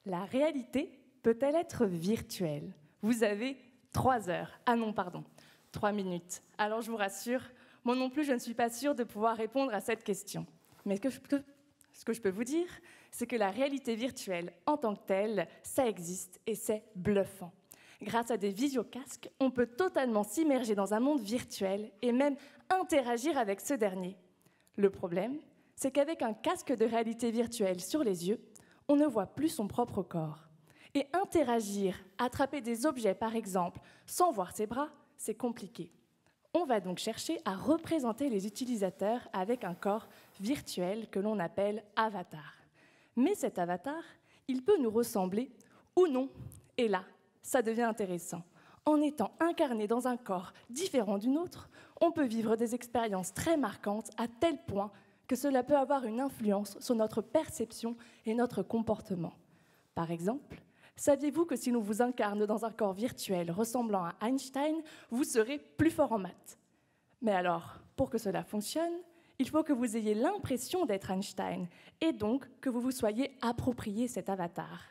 La réalité peut-elle être virtuelle? Vous avez 3 heures. Ah non, pardon, 3 minutes. Alors je vous rassure, moi non plus je ne suis pas sûre de pouvoir répondre à cette question. Mais ce que je peux vous dire, c'est que la réalité virtuelle en tant que telle, ça existe et c'est bluffant. Grâce à des visiocasques, on peut totalement s'immerger dans un monde virtuel et même interagir avec ce dernier. Le problème, c'est qu'avec un casque de réalité virtuelle sur les yeux, on ne voit plus son propre corps. Et interagir, attraper des objets par exemple, sans voir ses bras, c'est compliqué. On va donc chercher à représenter les utilisateurs avec un corps virtuel que l'on appelle avatar. Mais cet avatar, il peut nous ressembler ou non. Et là, ça devient intéressant. En étant incarné dans un corps différent du nôtre, on peut vivre des expériences très marquantes à tel point que cela peut avoir une influence sur notre perception et notre comportement. Par exemple, saviez-vous que si l'on vous incarne dans un corps virtuel ressemblant à Einstein, vous serez plus fort en maths? Mais alors, pour que cela fonctionne, il faut que vous ayez l'impression d'être Einstein et donc que vous vous soyez approprié cet avatar.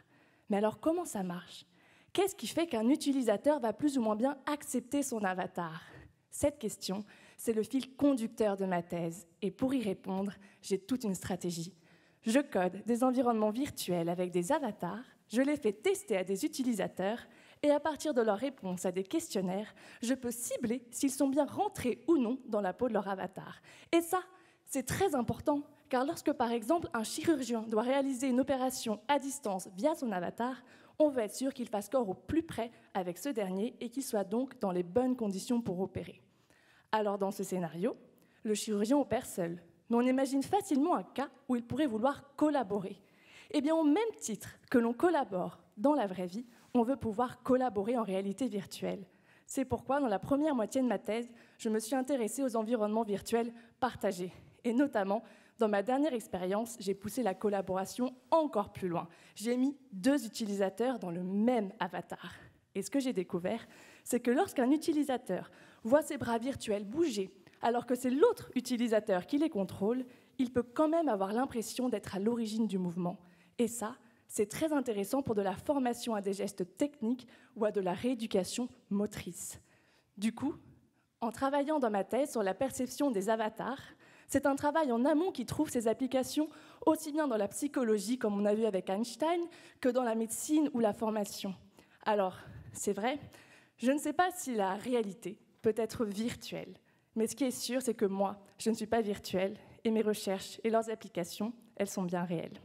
Mais alors, comment ça marche? Qu'est-ce qui fait qu'un utilisateur va plus ou moins bien accepter son avatar? Cette question, c'est le fil conducteur de ma thèse. Et pour y répondre, j'ai toute une stratégie. Je code des environnements virtuels avec des avatars, je les fais tester à des utilisateurs, et à partir de leurs réponses à des questionnaires, je peux cibler s'ils sont bien rentrés ou non dans la peau de leur avatar. Et ça, c'est très important, car lorsque, par exemple, un chirurgien doit réaliser une opération à distance via son avatar, on veut être sûr qu'il fasse corps au plus près avec ce dernier et qu'il soit donc dans les bonnes conditions pour opérer. Alors dans ce scénario, le chirurgien opère seul, mais on imagine facilement un cas où il pourrait vouloir collaborer. Eh bien, au même titre que l'on collabore dans la vraie vie, on veut pouvoir collaborer en réalité virtuelle. C'est pourquoi, dans la première moitié de ma thèse, je me suis intéressée aux environnements virtuels partagés. Et notamment, dans ma dernière expérience, j'ai poussé la collaboration encore plus loin. J'ai mis 2 utilisateurs dans le même avatar. Et ce que j'ai découvert, c'est que lorsqu'un utilisateur voit ses bras virtuels bouger, alors que c'est l'autre utilisateur qui les contrôle, il peut quand même avoir l'impression d'être à l'origine du mouvement. Et ça, c'est très intéressant pour de la formation à des gestes techniques ou à de la rééducation motrice. Du coup, en travaillant dans ma thèse sur la perception des avatars, c'est un travail en amont qui trouve ses applications aussi bien dans la psychologie, comme on a vu avec Einstein, que dans la médecine ou la formation. Alors, c'est vrai, je ne sais pas si la réalité peut être virtuelle, mais ce qui est sûr, c'est que moi, je ne suis pas virtuelle, et mes recherches et leurs applications, elles sont bien réelles.